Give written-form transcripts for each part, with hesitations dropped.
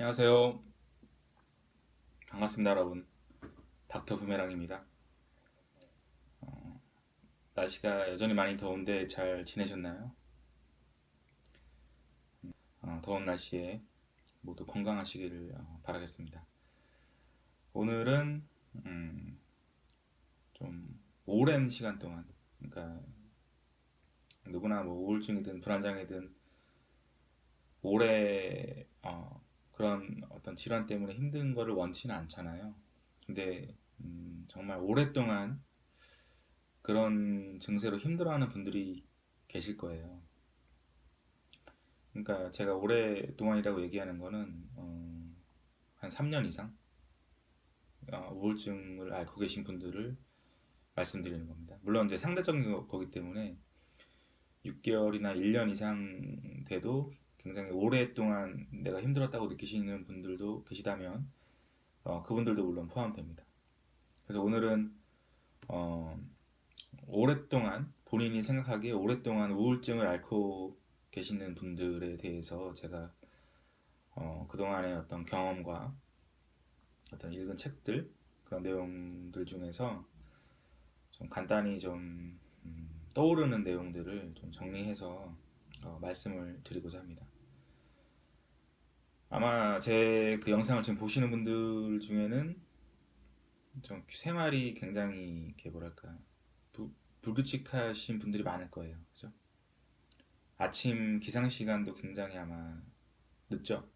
안녕하세요. 반갑습니다, 여러분. 닥터 부메랑입니다. 날씨가 여전히 많이 더운데 잘 지내셨나요? 더운 날씨에 모두 건강하시기를 바라겠습니다. 오늘은 음, 좀 오랜 시간 동안, 그러니까 누구나 뭐 우울증이든 불안장애든 오래 그런 어떤 질환 때문에 힘든 거를 원치는 않잖아요. 근데 정말 오랫동안 그런 증세로 힘들어하는 분들이 계실 거예요. 그러니까 제가 오랫동안이라고 얘기하는 거는 한 3년 이상 우울증을 앓고 계신 분들을 말씀드리는 겁니다. 물론 이제 상대적인 거기 때문에 6개월이나 1년 이상 돼도 굉장히 오랫동안 내가 힘들었다고 느끼시는 분들도 계시다면 그분들도 물론 포함됩니다. 그래서 오늘은 어, 오랫동안 본인이 생각하기에 오랫동안 우울증을 앓고 계시는 분들에 대해서 제가 그동안의 어떤 경험과 어떤 읽은 책들 그런 내용들 중에서 좀 간단히 좀 떠오르는 내용들을 좀 정리해서 말씀을 드리고자 합니다. 아마 제 그 영상을 지금 보시는 분들 중에는 좀 생활이 굉장히 이렇게 뭐랄까 불규칙하신 분들이 많을 거예요. 그죠? 아침 기상 시간도 굉장히 아마 늦죠.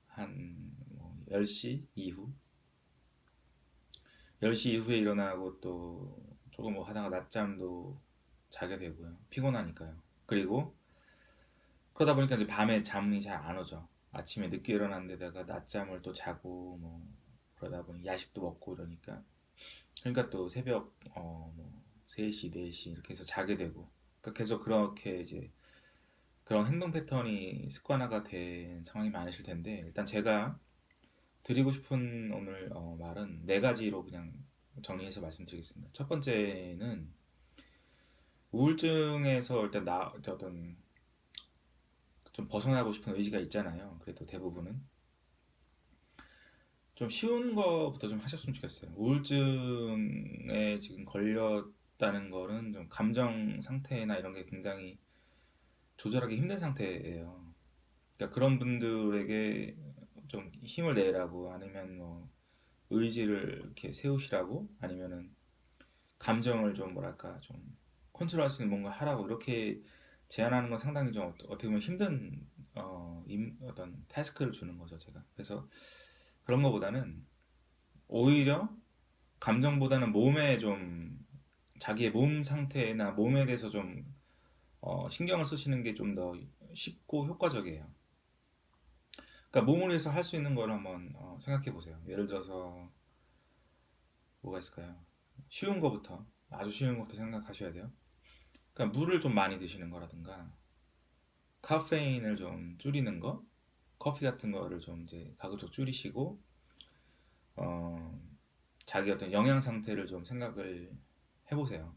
한뭐 10시 이후 10시 이후에 일어나고 또 조금 뭐 하다가 낮잠도 자게 되고요. 피곤하니까요. 그리고 그러다 보니까 이제 밤에 잠이 잘 안 오죠. 아침에 늦게 일어난 데다가 낮잠을 또 자고 뭐 그러다 보니 야식도 먹고 이러니까 그러니까 또 새벽 뭐 3시, 4시 이렇게 해서 자게 되고 그러니까 계속 그렇게 이제 그런 행동 패턴이 습관화가 된 상황이 많으실 텐데 일단 제가 드리고 싶은 오늘 말은 네 가지로 그냥 정리해서 말씀드리겠습니다. 첫 번째는 우울증에서 일단 어떤 좀 벗어나고 싶은 의지가 있잖아요. 그래도 대부분은 좀 쉬운 거부터 좀 하셨으면 좋겠어요. 우울증에 지금 걸렸다는 거는 좀 감정 상태나 이런 게 굉장히 조절하기 힘든 상태예요. 그러니까 그런 분들에게 좀 힘을 내라고 아니면 뭐 의지를 이렇게 세우시라고 아니면은 감정을 좀 뭐랄까 좀 컨트롤할 수 있는 뭔가 하라고 이렇게 제안하는 건 상당히 좀 어떻게 보면 힘든 어떤 태스크를 주는 거죠 제가. 그래서 그런 거보다는 오히려 감정보다는 몸에 좀 자기의 몸 상태나 몸에 대해서 좀 신경을 쓰시는 게 좀 더 쉽고 효과적이에요. 그러니까 몸을 위해서 할 수 있는 걸 한번 생각해 보세요. 예를 들어서 뭐가 있을까요? 쉬운 거부터 아주 쉬운 것부터 생각하셔야 돼요. 그러니까 물을 좀 많이 드시는 거라든가 카페인을 좀 줄이는 거, 커피 같은 거를 좀 이제 가급적 줄이시고 어, 자기 어떤 영양 상태를 좀 생각을 해보세요.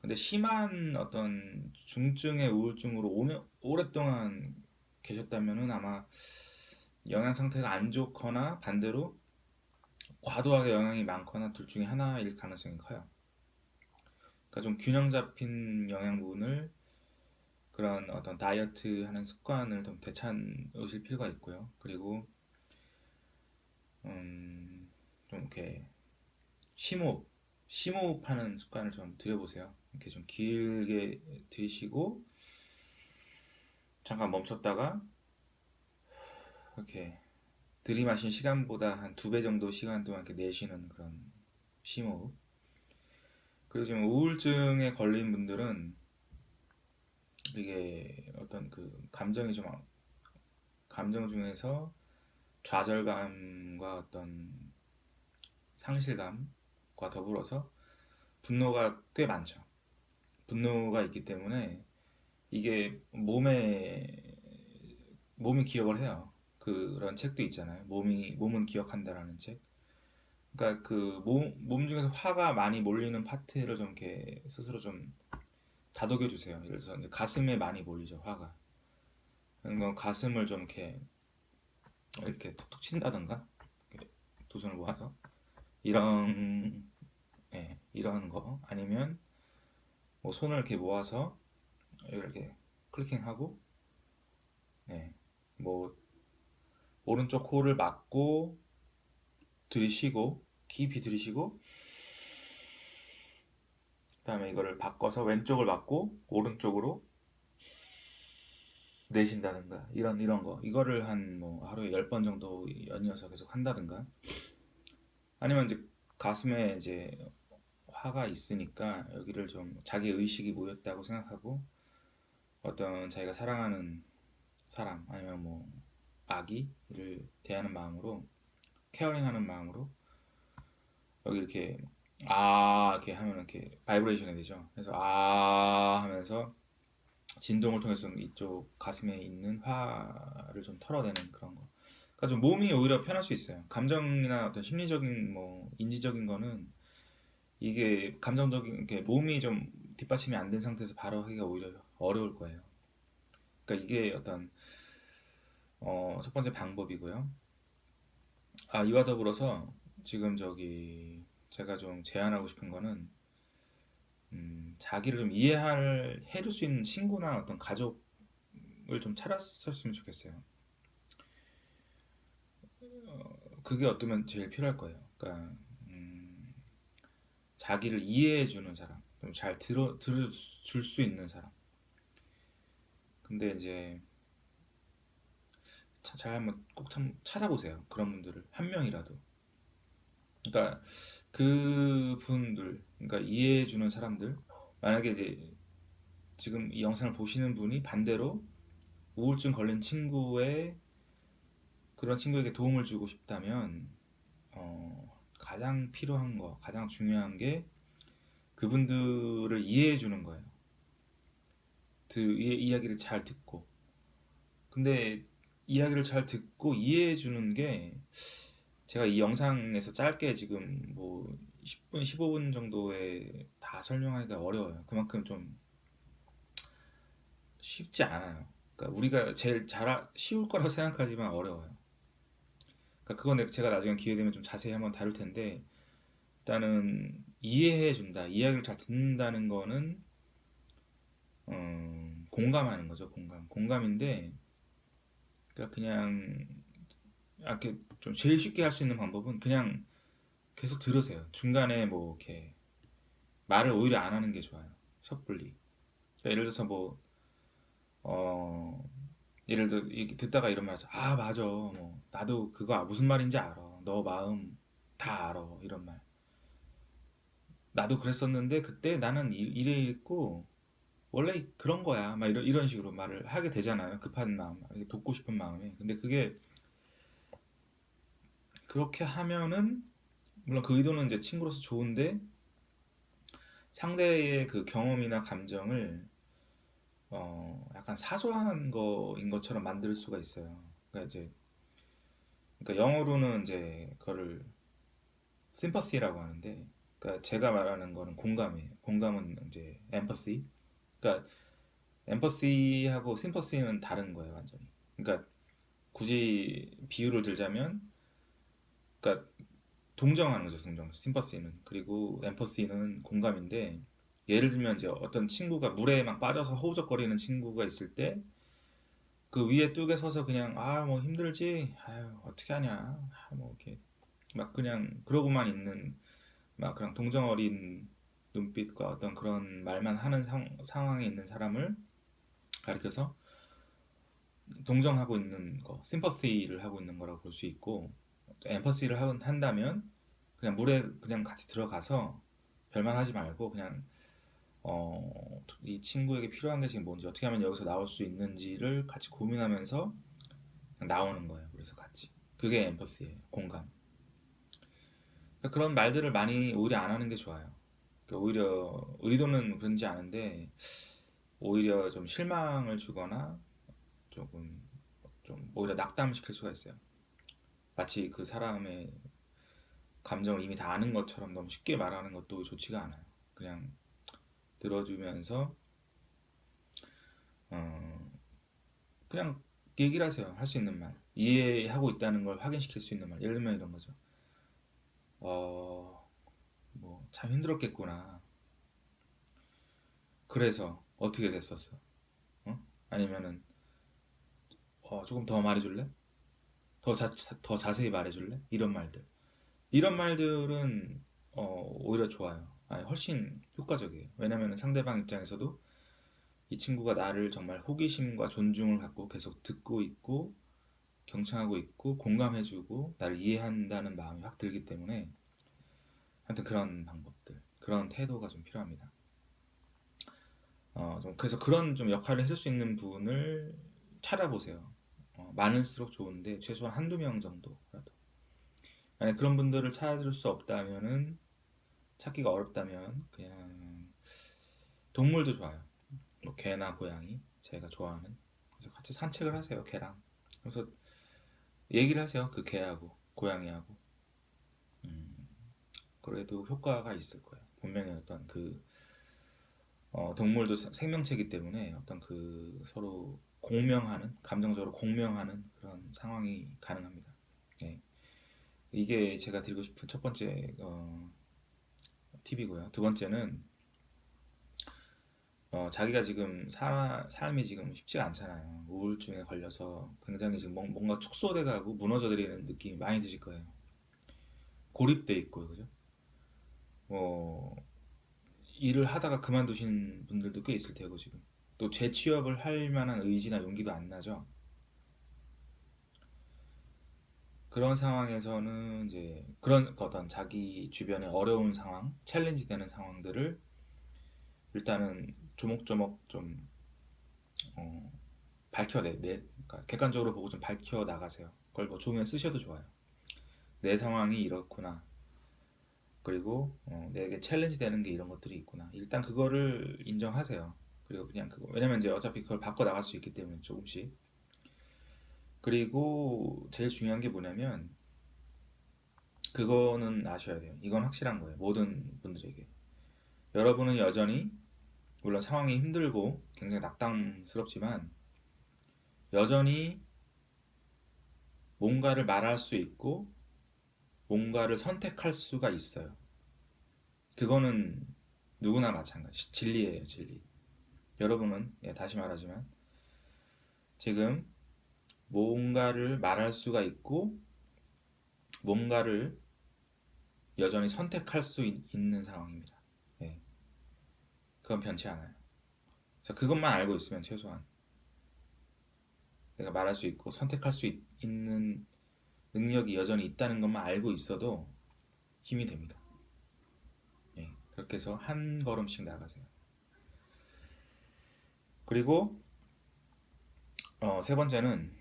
근데 심한 어떤 중증의 우울증으로 오랫동안 계셨다면은 아마 영양 상태가 안 좋거나 반대로 과도하게 영양이 많거나 둘 중에 하나일 가능성이 커요. 그러니까 좀 균형 잡힌 영양분을 그런 어떤 다이어트 하는 습관을 좀 되찾으실 필요가 있고요. 그리고 좀 이렇게 심호흡, 심호흡하는 습관을 좀 들여보세요. 이렇게 좀 길게 들이쉬고 잠깐 멈췄다가 이렇게 들이마신 시간보다 한 2배 정도 시간 동안 이렇게 내쉬는 그런 심호흡. 그리고 지금 우울증에 걸린 분들은 이게 어떤 그 감정이 좀 감정 중에서 좌절감과 어떤 상실감과 더불어서 분노가 꽤 많죠. 분노가 있기 때문에 이게 몸이 기억을 해요. 그런 책도 있잖아요. 몸은 기억한다라는 책. 그러니까 그 몸 중에서 화가 많이 몰리는 파트를 좀 이렇게 스스로 좀 다독여 주세요. 예를 들어서 이제 가슴에 많이 몰리죠, 화가. 그런 건 가슴을 좀 이렇게 이렇게 툭툭 친다든가, 이렇게 두 손을 모아서 이런, 예, 이런 거, 아니면 뭐 손을 이렇게 모아서 이렇게 클리킹하고, 예, 뭐 오른쪽 코를 막고 들이쉬고, 깊이 들이쉬고, 그다음에 이거를 바꿔서 왼쪽을 막고 오른쪽으로 내쉰다든가, 이런 거, 이거를 한 뭐 하루에 10번 정도 연이어서 계속 한다든가, 아니면 이제 가슴에 이제 화가 있으니까 여기를 좀 자기 의식이 모였다고 생각하고, 어떤 자기가 사랑하는 사람 아니면 뭐 아기를 대하는 마음으로, 케어링하는 마음으로 여기 이렇게 이렇게 하면 이렇게 바이브레이션이 되죠. 그래서 하면서 진동을 통해서 이쪽 가슴에 있는 화를 좀 털어내는 그런 거. 그러니까 좀 몸이 오히려 편할 수 있어요. 감정이나 어떤 심리적인 뭐 인지적인 거는, 이게 감정적인 게 몸이 좀 뒷받침이 안 된 상태에서 바로 하기가 오히려 어려울 거예요. 그러니까 이게 어떤 첫 번째 방법이고요. 이와 더불어서 지금 제가 좀 제안하고 싶은 거는, 자기를 좀 해줄 수 있는 친구나 어떤 가족을 좀 찾았었으면 좋겠어요. 그게 어쩌면 제일 필요할 거예요. 그러니까 자기를 이해해주는 사람, 좀 잘 들어줄 수 있는 사람. 근데 이제 잘 한번 꼭 참 찾아보세요. 그런 분들을 한 명이라도. 그러니까 그분들, 그러니까 이해해주는 사람들. 만약에 이제 지금 이 영상을 보시는 분이 반대로 우울증 걸린 그런 친구에게 도움을 주고 싶다면, 가장 필요한 거, 가장 중요한 게 그분들을 이해해 주는 거예요. 이야기를 잘 듣고. 근데 이야기를 잘 듣고 이해해 주는 게, 제가 이 영상에서 짧게 지금 뭐 10분, 15분 정도에 다 설명하기가 어려워요. 그만큼 좀 쉽지 않아요. 그러니까 우리가 제일 쉬울 거라고 생각하지만 어려워요. 그러니까 그건 제가 나중에 기회 되면 좀 자세히 한번 다룰 텐데, 일단은 이해해 준다, 이야기를 잘 듣는다는 거는 공감하는 거죠. 공감인데, 그러니까 그냥 이렇게 좀 제일 쉽게 할 수 있는 방법은 그냥 계속 들으세요. 중간에 뭐 이렇게 말을 오히려 안 하는 게 좋아요. 섣불리. 그러니까 예를 들어서 뭐 어, 예를 들어 이렇게 듣다가 이런 말 해서, 맞아, 뭐 나도 그거 무슨 말인지 알아, 너 마음 다 알아, 이런 말. 나도 그랬었는데 그때 나는 이래 있고 원래 그런 거야, 막 이런 식으로 말을 하게 되잖아요. 급한 마음, 이렇게 돕고 싶은 마음에. 근데 그게 그렇게 하면은, 물론 그 의도는 이제 친구로서 좋은데, 상대의 그 경험이나 감정을 약간 사소한 거인 것처럼 만들 수가 있어요. 그러니까 이제, 그러니까 영어로는 이제 그거를 심퍼시라고 하는데, 그러니까 제가 말하는 거는 공감이에요. 공감은 이제 엠퍼시. 그러니까 엠퍼시하고 심퍼시는 다른 거예요, 완전히. 그러니까 굳이 비유를 들자면, 그러니까 동정하는 거죠, 동정. 심퍼시는. 그리고 엠퍼시는 공감인데, 예를 들면 이제 어떤 친구가 물에 막 빠져서 허우적거리는 친구가 있을 때, 그 위에 뚝에 서서 그냥 뭐 힘들지, 아유 어떻게 하냐, 뭐 이렇게 막 그냥 그러고만 있는, 막 그냥 동정 어린 눈빛과 어떤 그런 말만 하는 상황에 있는 사람을 가리켜서 동정하고 있는 거, 심퍼시를 하고 있는 거라고 볼 수 있고, 엠퍼시를 한다면 그냥 물에 그냥 같이 들어가서 별말 하지 말고 그냥 이 친구에게 필요한 게 지금 뭔지, 어떻게 하면 여기서 나올 수 있는지를 같이 고민하면서 그냥 나오는 거예요. 그래서 같이. 그게 엠퍼시예요. 공감. 그러니까 그런 말들을 많이 오히려 안 하는 게 좋아요. 그러니까 오히려 의도는 그런지 아는데 오히려 좀 실망을 주거나 조금 좀 오히려 낙담시킬 수가 있어요. 마치 그 사람의 감정을 이미 다 아는 것처럼 너무 쉽게 말하는 것도 좋지가 않아요. 그냥 들어주면서 어, 그냥 얘기를 하세요. 할 수 있는 말. 이해하고 있다는 걸 확인시킬 수 있는 말. 예를 들면 이런 거죠. 어, 뭐, 참 힘들었겠구나. 그래서 어떻게 됐었어? 어? 아니면은, 조금 더 말해줄래? 더 자세히 말해줄래? 이런 말들. 이런 말들은, 오히려 좋아요. 아니, 훨씬 효과적이에요. 왜냐면 상대방 입장에서도 이 친구가 나를 정말 호기심과 존중을 갖고 계속 듣고 있고, 경청하고 있고, 공감해주고, 나를 이해한다는 마음이 확 들기 때문에, 하여튼 그런 방법들, 그런 태도가 좀 필요합니다. 그래서 그런 좀 역할을 해줄 수 있는 분을 찾아보세요. 많을수록 좋은데 최소한 한두 명 정도라도. 만약 그런 분들을 찾을 수 없다면은 찾기가 어렵다면 그냥 동물도 좋아요. 뭐 개나 고양이 제가 좋아하는. 그래서 같이 산책을 하세요 개랑. 그래서 얘기를 하세요 그 개하고 고양이하고. 음, 그래도 효과가 있을 거예요. 분명히 어떤 그 동물도 생명체이기 때문에 어떤 그 서로 공명하는 감정적으로 공명하는 그런 상황이 가능합니다. 예. 이게 제가 드리고 싶은 첫 번째 팁이고요. 두 번째는 자기가 지금 삶이 지금 쉽지가 않잖아요. 우울증에 걸려서 굉장히 지금 뭔가 축소돼가고 무너져버리는 느낌이 많이 드실 거예요. 고립돼 있고 그죠? 뭐 일을 하다가 그만두신 분들도 꽤 있을 테고 지금 또 재취업을 할 만한 의지나 용기도 안 나죠. 그런 상황에서는 이제 그런 어떤 자기 주변에 어려운 상황, 챌린지 되는 상황들을 일단은 조목조목 좀 어, 그러니까 객관적으로 보고 좀 밝혀 나가세요. 그걸 뭐 종이에 쓰셔도 좋아요. 내 상황이 이렇구나. 그리고 내게 챌린지 되는 게 이런 것들이 있구나. 일단 그거를 인정하세요. 그리고 그냥 그거 왜냐면 이제 어차피 그걸 바꿔 나갈 수 있기 때문에 조금씩. 그리고 제일 중요한 게 뭐냐면 그거는 아셔야 돼요. 이건 확실한 거예요. 모든 분들에게. 여러분은 여전히 물론 상황이 힘들고 굉장히 낙담스럽지만 여전히 뭔가를 말할 수 있고 뭔가를 선택할 수가 있어요. 그거는 누구나 마찬가지. 진리예요, 진리. 여러분은 다시 말하지만 지금 뭔가를 말할 수가 있고 뭔가를 여전히 선택할 수 있는 상황입니다. 예, 그건 변치 않아요. 그래서 그것만 알고 있으면 최소한 내가 말할 수 있고 선택할 수 있는 능력이 여전히 있다는 것만 알고 있어도 힘이 됩니다. 예, 그렇게 해서 한 걸음씩 나가세요. 그리고 세 번째는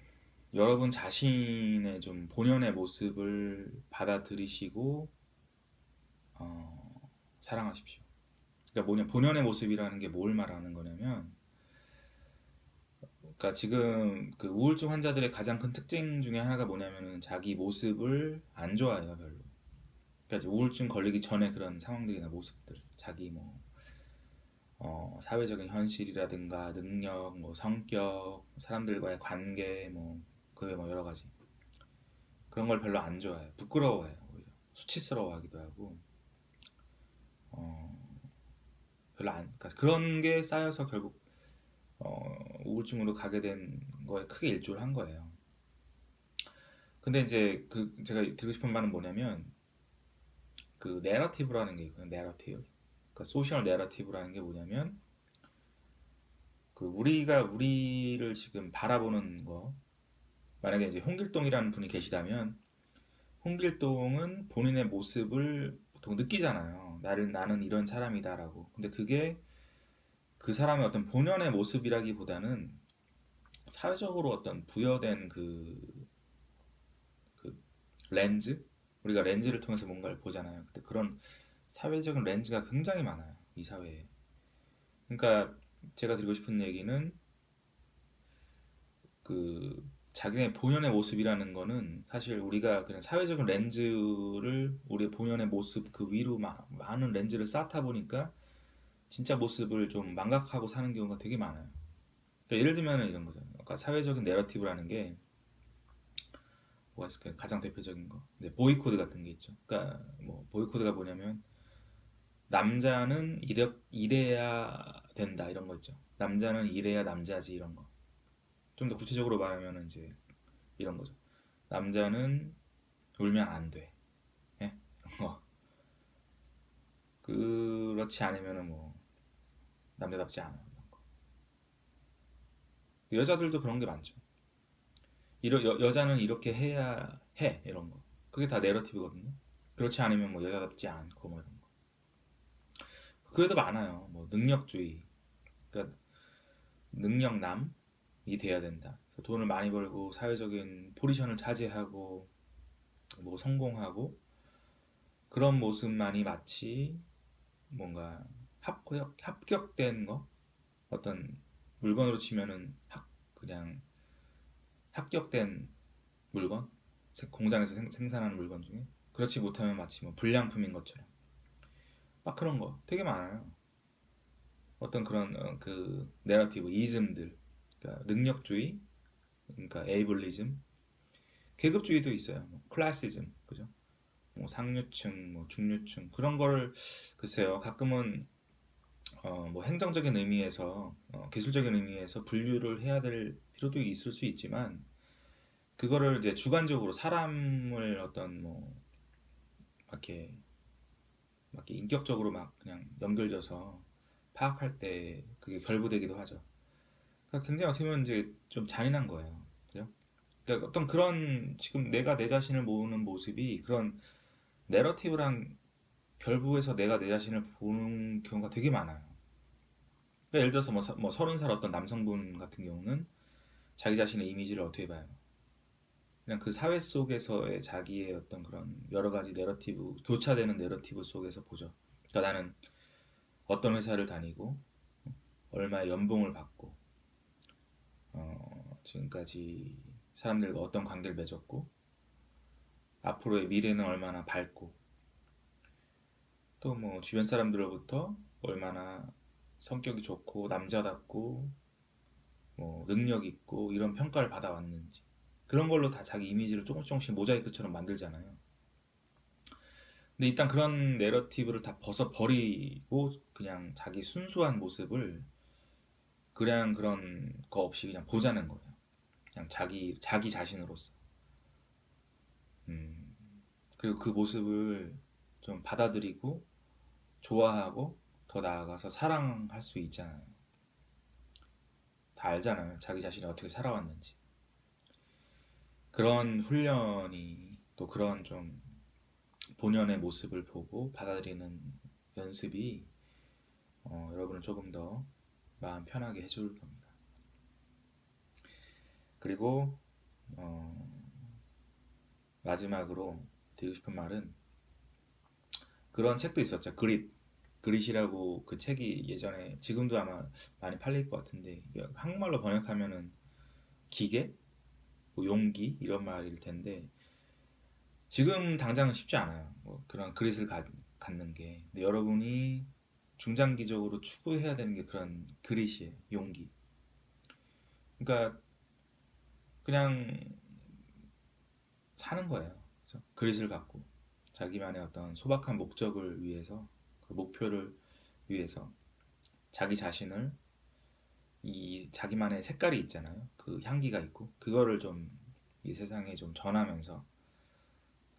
여러분 자신의 좀 본연의 모습을 받아들이시고 사랑하십시오. 그러니까 뭐냐 본연의 모습이라는 게 뭘 말하는 거냐면, 그러니까 지금 그 우울증 환자들의 가장 큰 특징 중에 하나가 뭐냐면은 자기 모습을 안 좋아해요 별로. 그러니까 우울증 걸리기 전에 그런 상황들이나 모습들, 자기 뭐 사회적인 현실이라든가 능력, 뭐 성격, 사람들과의 관계, 뭐 그 외 뭐 여러 가지 그런 걸 별로 안 좋아해요. 부끄러워해요. 오히려 수치스러워하기도 하고 어, 별로 안 그러니까 그런 게 쌓여서 결국 우울증으로 가게 된 거에 크게 일조를 한 거예요. 근데 이제 그 제가 드리고 싶은 말은 뭐냐면 그 내러티브라는 게 있거든요. 내러티브. 그러니까 소셜 내러티브라는 게 뭐냐면 그 우리가 우리를 지금 바라보는 거 만약에 이제 홍길동이라는 분이 계시다면 홍길동은 본인의 모습을 보통 느끼잖아요. 나는 이런 사람이다라고. 근데 그게 그 사람의 어떤 본연의 모습이라기보다는 사회적으로 어떤 부여된 그 렌즈? 우리가 렌즈를 통해서 뭔가를 보잖아요. 근데 그런 사회적인 렌즈가 굉장히 많아요. 이 사회에. 그러니까 제가 드리고 싶은 얘기는 그 자기의 본연의 모습이라는 거는 사실 우리가 그냥 사회적인 렌즈를 우리의 본연의 모습 그 위로 많은 렌즈를 쌓다 보니까 진짜 모습을 좀 망각하고 사는 경우가 되게 많아요. 그러니까 예를 들면 이런 거죠. 아까 사회적인 내러티브라는 게 뭐가 있을까요? 가장 대표적인 거. 네, 보이 코드 같은 게 있죠. 그러니까 뭐 보이 코드가 뭐냐면 남자는 이래야 된다 이런 거 있죠. 남자는 이래야 남자지 이런 거. 좀 더 구체적으로 말하면 이제 이런 거죠. 남자는 울면 안 돼. 예? 이런 거. 그렇지 않으면은 뭐 남자답지 않아. 이런 거. 여자들도 그런 게 많죠. 여자는 이렇게 해야 해 이런 거. 그게 다 내러티브거든요. 그렇지 않으면 뭐 여자답지 않고 뭐 이런 거. 그래도 많아요. 뭐 능력주의. 그러니까 능력남이 돼야 된다. 그래서 돈을 많이 벌고 사회적인 포지션을 차지하고 뭐 성공하고 그런 모습만이 마치 뭔가 합격된 거 어떤 물건으로 치면은 그냥 합격된 물건 공장에서 생산하는 물건 중에 그렇지 못하면 마치 뭐 불량품인 것처럼 막 그런 거 되게 많아요. 어떤 그런 그 내러티브 이즘들 그러니까 능력주의 그러니까 에이블리즘 계급주의도 있어요. 뭐 클래시즘 그죠? 뭐 상류층 뭐 중류층 그런 거를 글쎄요 가끔은 뭐 행정적인 의미에서 기술적인 의미에서 분류를 해야 될 필요도 있을 수 있지만 그거를 이제 주관적으로 사람을 어떤 뭐 이렇게 인격적으로 막 그냥 연결져서 파악할 때 그게 결부되기도 하죠. 그러니까 굉장히 어떻게 보면 이제 좀 잔인한 거예요. 그죠? 그러니까 어떤 그런 지금 내가 내 자신을 모으는 모습이 그런 내러티브랑 결부해서 내가 내 자신을 보는 경우가 되게 많아요. 그러니까 예를 들어서 뭐 30살 어떤 남성분 같은 경우는 자기 자신의 이미지를 어떻게 봐요? 그냥 그 사회 속에서의 자기의 어떤 그런 여러 가지 내러티브, 교차되는 내러티브 속에서 보죠. 그러니까 나는 어떤 회사를 다니고 얼마의 연봉을 받고 지금까지 사람들과 어떤 관계를 맺었고 앞으로의 미래는 얼마나 밝고 또 뭐 주변 사람들로부터 얼마나 성격이 좋고 남자답고 뭐 능력 있고 이런 평가를 받아왔는지 그런 걸로 다 자기 이미지를 조금씩 조금씩 모자이크처럼 만들잖아요. 근데 일단 그런 내러티브를 다 벗어버리고 그냥 자기 순수한 모습을 그냥 그런 거 없이 그냥 보자는 거예요. 그냥 자기 자신으로서. 음, 그리고 그 모습을 좀 받아들이고 좋아하고 더 나아가서 사랑할 수 있잖아요. 다 알잖아요. 자기 자신이 어떻게 살아왔는지. 그런 훈련이 또 그런 좀 본연의 모습을 보고 받아들이는 연습이 여러분을 조금 더 마음 편하게 해줄 겁니다. 그리고 어, 마지막으로 드리고 싶은 말은 그런 책도 있었죠. 그릿이라고 그 책이 예전에 지금도 아마 많이 팔릴 것 같은데 한국말로 번역하면은 기계, 뭐 용기 이런 말일 텐데 지금 당장은 쉽지 않아요. 뭐 그런 그릿을 갖는 게 근데 여러분이 중장기적으로 추구해야 되는 게 그런 그릿이에요. 용기. 그러니까 그냥 사는 거예요. 그래서 그릿을 갖고 자기만의 어떤 소박한 목적을 위해서 그 목표를 위해서 자기 자신을 이 자기만의 색깔이 있잖아요. 그 향기가 있고 그거를 좀 이 세상에 좀 전하면서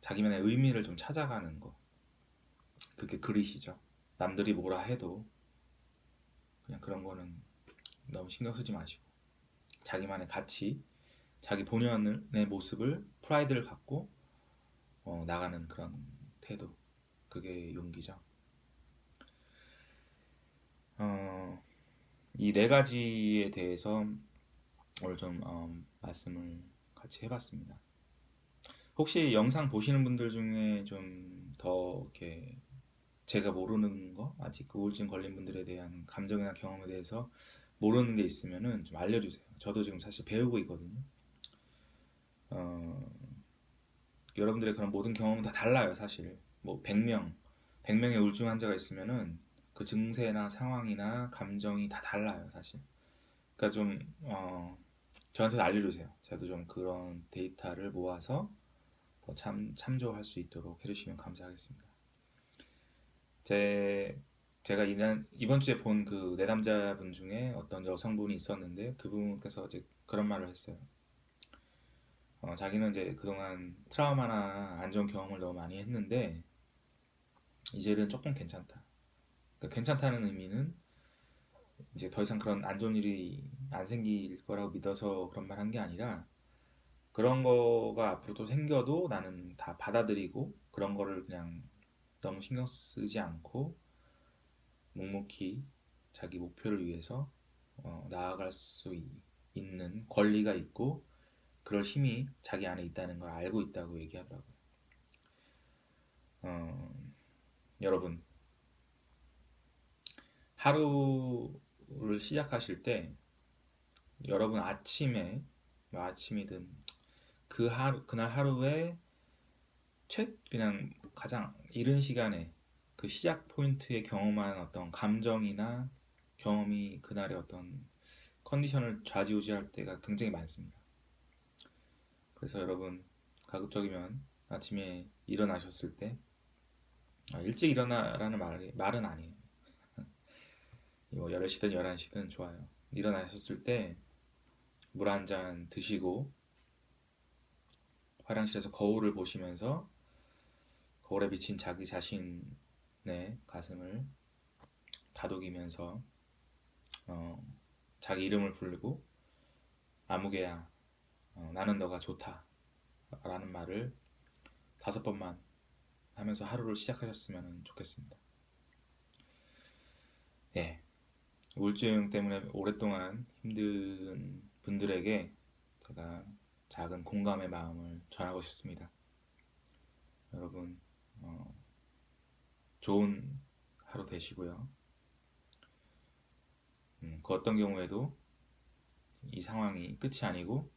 자기만의 의미를 좀 찾아가는 거. 그게 그릿이죠. 남들이 뭐라 해도 그냥 그런 거는 너무 신경 쓰지 마시고 자기만의 가치, 자기 본연의 모습을 프라이드를 갖고 나가는 그런 태도. 그게 용기죠. 어, 이 네 가지에 대해서 오늘 좀 말씀을 같이 해봤습니다. 혹시 영상 보시는 분들 중에 좀 더 이렇게 제가 모르는 거, 아직 그 우울증 걸린 분들에 대한 감정이나 경험에 대해서 모르는 게 있으면은 좀 알려주세요. 저도 지금 사실 배우고 있거든요. 어, 여러분들의 그런 모든 경험은 다 달라요, 사실. 뭐 100명의 우울증 환자가 있으면은 그 증세나 상황이나 감정이 다 달라요, 사실. 그러니까 좀 저한테 알려주세요. 저도 좀 그런 데이터를 모아서 더 참조할 수 있도록 해주시면 감사하겠습니다. 제가 이번 주에 본 그 내담자분 중에 어떤 여성분이 있었는데 그분께서 이제 그런 말을 했어요. 자기는 이제 그동안 트라우마나 안 좋은 경험을 너무 많이 했는데 이제는 조금 괜찮다. 그러니까 괜찮다는 의미는 이제 더 이상 그런 안 좋은 일이 안 생길 거라고 믿어서 그런 말 한 게 아니라 그런 거가 앞으로도 생겨도 나는 다 받아들이고 그런 거를 그냥 너무 신경 쓰지 않고 묵묵히 자기 목표를 위해서 나아갈 수 있는 권리가 있고 그럴 힘이 자기 안에 있다는 걸 알고 있다고 얘기하더라고요. 어, 여러분 하루를 시작하실 때 여러분 아침에 뭐 아침이든 그날 하루에 그냥 가장 이른 시간에 그 시작 포인트에 경험한 어떤 감정이나 경험이 그날의 어떤 컨디션을 좌지우지할 때가 굉장히 많습니다. 그래서 여러분 가급적이면 아침에 일어나셨을 때 일찍 일어나라는 말은 아니에요. 뭐 10시든 11시든 좋아요. 일어나셨을 때 물 한 잔 드시고 화장실에서 거울을 보시면서 거울에 비친 자기 자신의 가슴을 다독이면서 자기 이름을 부르고 아무개야 나는 너가 좋다 라는 말을 5번만 하면서 하루를 시작하셨으면 좋겠습니다. 예, 우울증 때문에 오랫동안 힘든 분들에게 제가 작은 공감의 마음을 전하고 싶습니다. 여러분 좋은 하루 되시고요. 그 어떤 경우에도 이 상황이 끝이 아니고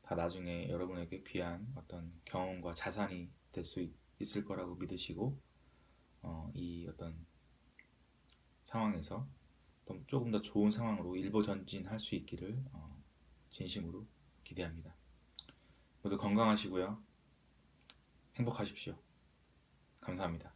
다 나중에 여러분에게 귀한 어떤 경험과 자산이 될 수 있을 거라고 믿으시고 이 어떤 상황에서 조금 더 좋은 상황으로 일보 전진할 수 있기를 진심으로 기대합니다. 모두 건강하시고요. 행복하십시오. 감사합니다.